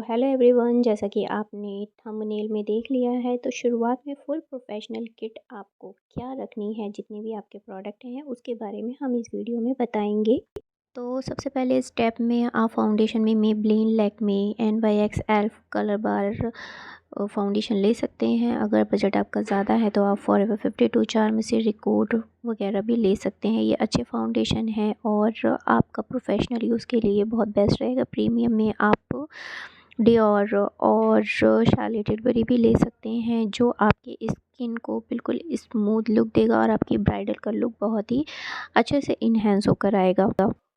Hello everyone, जैसा कि आपने थंबनेल में देख लिया है तो शुरुआत में फुल प्रोफेशनल किट आपको क्या रखनी है, जितने भी आपके प्रोडक्ट हैं उसके बारे में हम इस वीडियो में बताएंगे। तो सबसे पहले स्टेप में आप फाउंडेशन में Maybelline Lakme NYX elf Colorbar foundation ले सकते हैं। अगर बजट आपका ज़्यादा है तो आप फॉरएवर 52 चार्म से रिकॉर्ड वगैरह भी ले सकते हैं। ये अच्छे फाउंडेशन है और आपका प्रोफेशनल यूज़ के लिए बहुत बेस्ट रहेगा। प्रीमियम में आप डियोर और शार्लेट टिलबरी भी ले सकते हैं, जो आपकी स्किन को बिल्कुल स्मूथ लुक देगा और आपकी ब्राइडल का लुक बहुत ही अच्छे से इन्हेंस होकर आएगा।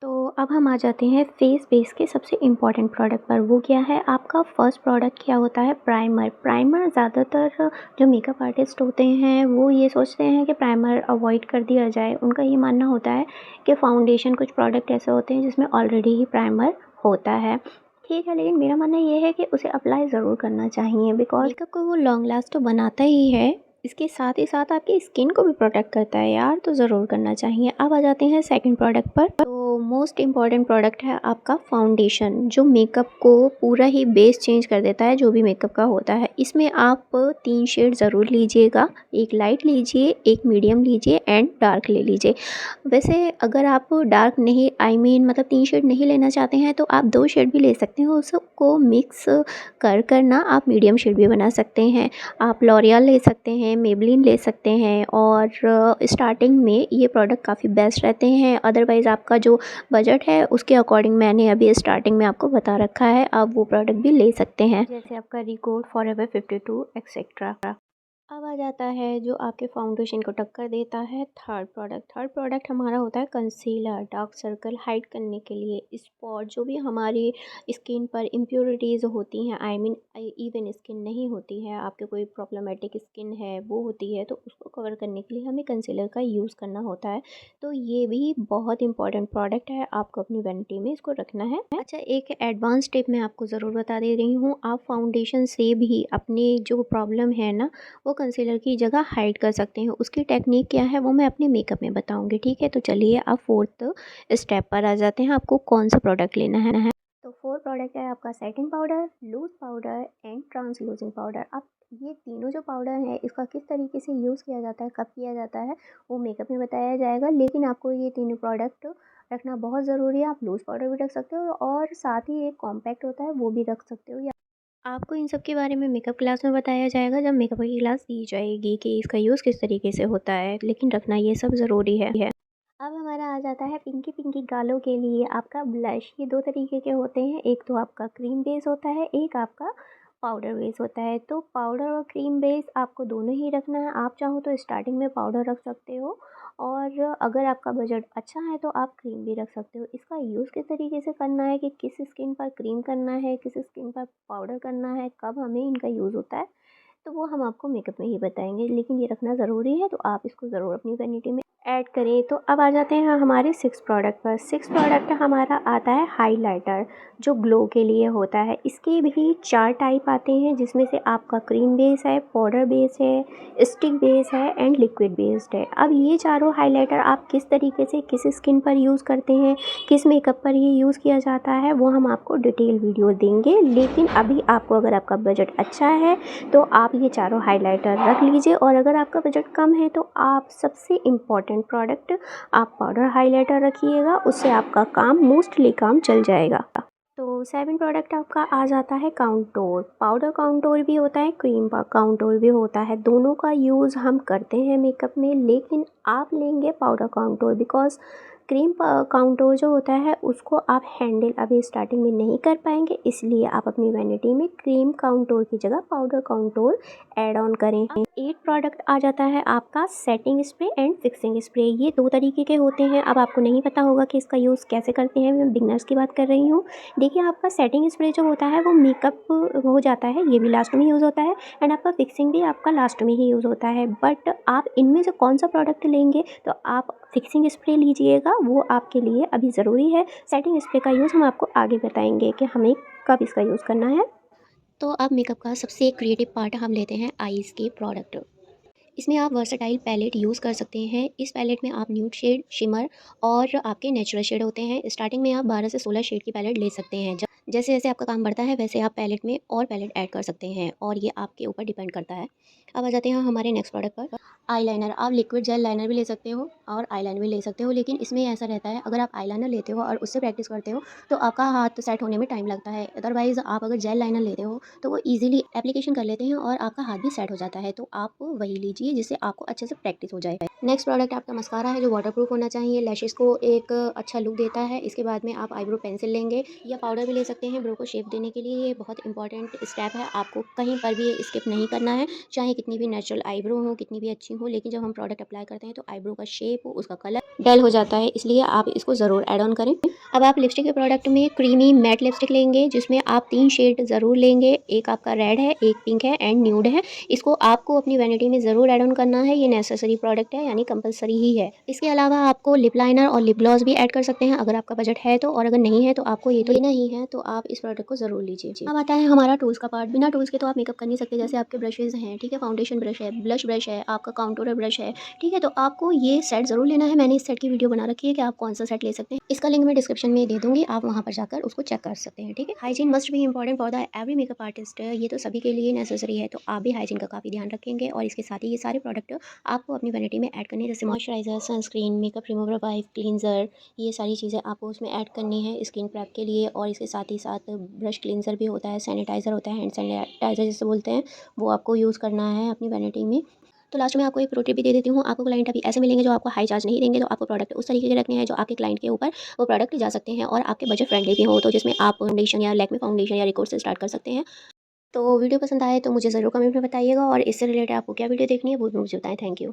तो अब हम आ जाते हैं फेस बेस के सबसे इम्पॉर्टेंट प्रोडक्ट पर। वो क्या है, आपका फर्स्ट प्रोडक्ट क्या होता है, प्राइमर। प्राइमर ज़्यादातर जो मेकअप आर्टिस्ट होते हैं वो ये सोचते हैं कि प्राइमर अवॉइड कर दिया जाए। उनका ये मानना होता है कि फाउंडेशन, कुछ प्रोडक्ट ऐसे होते हैं जिसमें ऑलरेडी ही प्राइमर होता है। ठीक है, लेकिन मेरा मानना ये है कि उसे अप्लाई ज़रूर करना चाहिए, बिकॉज मेकअप को वो लॉन्ग लास्ट तो बनाता ही है, इसके साथ ही साथ आपकी स्किन को भी प्रोटेक्ट करता है यार, तो ज़रूर करना चाहिए। अब आ जाते हैं सेकंड प्रोडक्ट पर। तो मोस्ट इम्पॉर्टेंट प्रोडक्ट है आपका फाउंडेशन, जो मेकअप को पूरा ही बेस चेंज कर देता है, जो भी मेकअप का होता है। इसमें आप 3 शेड ज़रूर लीजिएगा, एक लाइट लीजिए, एक मीडियम लीजिए एंड डार्क ले लीजिए। वैसे अगर आप डार्क नहीं, मतलब 3 शेड नहीं लेना चाहते हैं तो आप 2 शेड भी ले सकते हैं। उसको मिक्स कर ना आप मीडियम शेड भी बना सकते हैं। आप लॉरियल ले सकते हैं, मेबलिन ले सकते हैं, और स्टार्टिंग में ये प्रोडक्ट काफ़ी बेस्ट रहते हैं। अदरवाइज़ आपका जो बजट है उसके अकॉर्डिंग मैंने अभी स्टार्टिंग में आपको बता रखा है, आप वो प्रोडक्ट भी ले सकते हैं, जैसे आपका रिकॉर्ड, फॉरएवर 52 एक्सेट्रा। अब आ जाता है जो आपके फाउंडेशन को टक्कर देता है, थर्ड प्रोडक्ट। थर्ड प्रोडक्ट हमारा होता है कंसीलर। डार्क सर्कल हाइड करने के लिए, स्पॉट जो भी हमारी स्किन पर इम्प्योरिटीज़ होती हैं, आई मीन इवन स्किन नहीं होती है, आपके कोई प्रॉब्लमेटिक स्किन है वो होती है, तो उसको कवर करने के लिए हमें कंसीलर का यूज़ करना होता है। तो ये भी बहुत इंपॉर्टेंट प्रोडक्ट है, आपको अपनी वैनिटी में इसको रखना है। अच्छा, एक एडवांस टिप मैं आपको ज़रूर बता दे रही हूँ, आप फाउंडेशन से भी अपनी जो प्रॉब्लम है ना वो कंसीलर की जगह हाइड कर सकते हैं। उसकी टेक्निक क्या है वो मैं अपने मेकअप में बताऊंगी, ठीक है। तो चलिए अब फोर्थ स्टेप पर आ जाते हैं, आपको कौन सा प्रोडक्ट लेना है। तो फोर्थ प्रोडक्ट है आपका setting powder, loose powder and translucent powder. अब ये तीनों जो पाउडर है इसका किस तरीके से यूज़ किया जाता है, कब किया जाता है, वो मेकअप में बताया जाएगा, लेकिन आपको ये तीनों प्रोडक्ट रखना बहुत ज़रूरी है। आप लूज पाउडर भी रख सकते हो और साथ ही एक कॉम्पैक्ट होता है वो भी रख सकते हो। आपको इन सब के बारे में मेकअप क्लास में बताया जाएगा, जब मेकअप की क्लास दी जाएगी कि इसका यूज़ किस तरीके से होता है, लेकिन रखना ये सब ज़रूरी है। अब हमारा आ जाता है पिंकी पिंकी गालों के लिए आपका ब्लश। ये 2 तरीके के होते हैं, एक तो आपका क्रीम बेस होता है, एक आपका पाउडर बेस होता है। तो पाउडर और क्रीम बेस आपको दोनों ही रखना है। आप चाहो तो स्टार्टिंग में पाउडर रख सकते हो, और अगर आपका बजट अच्छा है तो आप क्रीम भी रख सकते हो। इसका यूज़ किस तरीके से करना है, कि किस स्किन पर क्रीम करना है, किस स्किन पर पाउडर करना है, कब हमें इनका यूज़ होता है, तो वो हम आपको मेकअप में ही बताएंगे, लेकिन ये रखना ज़रूरी है, तो आप इसको ज़रूर अपनी वैनिटी में ऐड करें। तो अब आ जाते हैं हमारे 6 प्रोडक्ट पर। 6 प्रोडक्ट हमारा आता है हाइलाइटर, जो ग्लो के लिए होता है। इसके भी 4 टाइप आते हैं, जिसमें से आपका क्रीम बेस है, पाउडर बेस है, स्टिक बेस है एंड लिक्विड बेस्ड है। अब ये चारों हाइलाइटर आप किस तरीके से किस स्किन पर यूज़ करते हैं, किस मेकअप पर ये यूज़ किया जाता है, वो हम आपको डिटेल वीडियो देंगे। लेकिन अभी आपको, अगर आपका बजट अच्छा है तो आप ये चारों हाइलाइटर रख लीजिए, और अगर आपका बजट कम है तो आप सबसे इम्पॉर्टेंट प्रोडक्ट आप पाउडर हाइलाइटर रखिएगा, उससे आपका काम मोस्टली काम चल जाएगा। तो 7 प्रोडक्ट आपका आ जाता है काउंटोर। पाउडर काउंटोर भी होता है, क्रीम काउंटोर भी होता है, दोनों का यूज़ हम करते हैं मेकअप में, लेकिन आप लेंगे powder contour, because cream contour जो होता है उसको आप हैंडल अभी स्टार्टिंग में नहीं कर पाएंगे, इसलिए आप अपनी वैनिटी में क्रीम काउंटोर की जगह पाउडर काउंटोर ऐड ऑन करें। 8 प्रोडक्ट आ जाता है आपका setting spray and fixing spray. ये 2 तरीके के होते हैं। अब आपको नहीं पता होगा कि इसका यूज़ कैसे करते हैं, मैं बिगनर्स की बात कर रही हूँ। देखिए, आपका सेटिंग स्प्रे जो होता है वो मेकअप हो जाता है, ये भी लास्ट में यूज़ होता है, एंड आपका फिक्सिंग भी आपका लास्ट में ही यूज़ होता है। बट आप इनमें से कौन सा प्रोडक्ट लेंगे, तो आप फिक्सिंग स्प्रे लीजिएगा, वो आपके लिए अभी ज़रूरी है। सेटिंग स्प्रे का यूज़ हम आपको आगे बताएंगे कि हमें कब इसका यूज़ करना है। तो अब मेकअप का सबसे क्रिएटिव पार्ट हम लेते हैं आईज़ के प्रोडक्ट। इसमें आप वर्सेटाइल पैलेट यूज़ कर सकते हैं। इस पैलेट में आप न्यूड शेड, शिमर और आपके नेचुरल शेड होते हैं। स्टार्टिंग में आप 12 से 16 शेड की पैलेट ले सकते हैं। जैसे जैसे आपका काम बढ़ता है वैसे आप पैलेट में और पैलेट ऐड कर सकते हैं और ये आपके ऊपर डिपेंड करता है। अब आ जाते हैं हमारे नेक्स्ट प्रोडक्ट पर। आईलाइनर, आप लिक्विड जेल लाइनर भी ले सकते हो और आईलाइनर भी ले सकते हो, लेकिन इसमें ऐसा रहता है अगर आप आईलाइनर लेते हो और उससे प्रैक्टिस करते हो तो आपका हाथ सेट होने में टाइम लगता है। अदरवाइज़ आप अगर जेल लाइनर लेते हो तो वो ईज़िली एप्लीकेशन कर लेते हैं और आपका हाथ भी सेट हो जाता है। तो आप वही लीजिए जिससे आपको अच्छे से प्रैक्टिस हो जाए। नेक्स्ट प्रोडक्ट आपका मस्कारा है जो वाटरप्रूफ होना चाहिए, लैशेज़ को एक अच्छा लुक देता है। इसके बाद में आप आईब्रो पेंसिल लेंगे या पाउडर भी ले सकते हैं ब्रो को शेप देने के लिए। ये बहुत इंपॉर्टेंट स्टेप है, आपको कहीं पर भी स्किप नहीं करना है। चाहे कितनी भी नेचुरल आईब्रो हो, कितनी भी अच्छी हो, लेकिन जब हम प्रोडक्ट अप्लाई करते हैं तो आईब्रो का शेप, उसका कलर डल हो जाता है, इसलिए आप इसको ज़रूर ऐड ऑन करें। अब आप लिपस्टिक के प्रोडक्ट में क्रीमी मैट लिपस्टिक लेंगे जिसमें आप 3 शेड ज़रूर लेंगे। एक आपका रेड है, एक पिंक है एंड न्यूड है। इसको आपको अपनी वैनिटी में ज़रूर ऐड ऑन करना है, ये नेसेसरी प्रोडक्ट है यानी कंपलसरी ही है। इसके अलावा आपको लिप लाइनर और लिप ग्लॉस भी ऐड कर सकते हैं अगर आपका बजट है तो, और अगर नहीं है तो आपको ये तो लेना ही है, तो आप इस प्रोडक्ट को ज़रूर लीजिए। अब आता है हमारा टूल्स का पार्ट। बिना टूल्स के तो आप मेकअप कर नहीं सकते। जैसे आपके ब्रशेज़ हैं, ठीक है, फाउंडेशन ब्रश है, ब्लश ब्रश है, आपका काउंटूरर ब्रश है, ठीक है, तो आपको ये सेट ज़रूर लेना है। मैंने इस सेट की वीडियो बना रखी है कि आप कौन सा सेट ले सकते हैं। इसका लिंक मैं डिस्क्रिप्शन में दे दूँगी, आप वहाँ पर जाकर उसको चेक कर सकते हैं, ठीक है। Hygiene must be important for the every makeup artist, ये तो सभी के लिए नेसेसरी है, तो आप भी हाइजीन का काफ़ी ध्यान रखेंगे और इसके साथ ही ये सारे प्रोडक्ट आपको अपनी वैनिटी में ऐड करनी है, जैसे moisturiser, sunscreen, makeup remover wipe, cleanser, ये सारी चीज़ें आपको उसमें ऐड करनी है स्किन प्रेप के लिए। और इसके साथ ही साथ ब्रश क्लींजर भी होता है, सैनिटाइज़र होता है, हैंड सैनिटाइज़र जिसे बोलते हैं, वो आपको यूज़ करना है अपनी वैनिटी में। तो लास्ट में आपको एक प्रो टिप भी दे देती हूँ। आपको क्लाइंट अभी ऐसे मिलेंगे जो आपको हाई चार्ज नहीं देंगे, तो आपको प्रोडक्ट उस तरीके के रखने हैं जो आपके क्लाइंट के ऊपर वो प्रोडक्ट जा सकते हैं और आपके बजट फ्रेंडली भी हो, तो जिसमें आप फाउंडेशन या लैक्मे फाउंडेशन या रिकोर्स से स्टार्ट कर सकते हैं। तो वीडियो पसंद आए तो मुझे ज़रूर कमेंट में बताइएगा और इससे रिलेटेड आपको क्या वीडियो देखनी है वो भी मुझे बताएं। Thank you.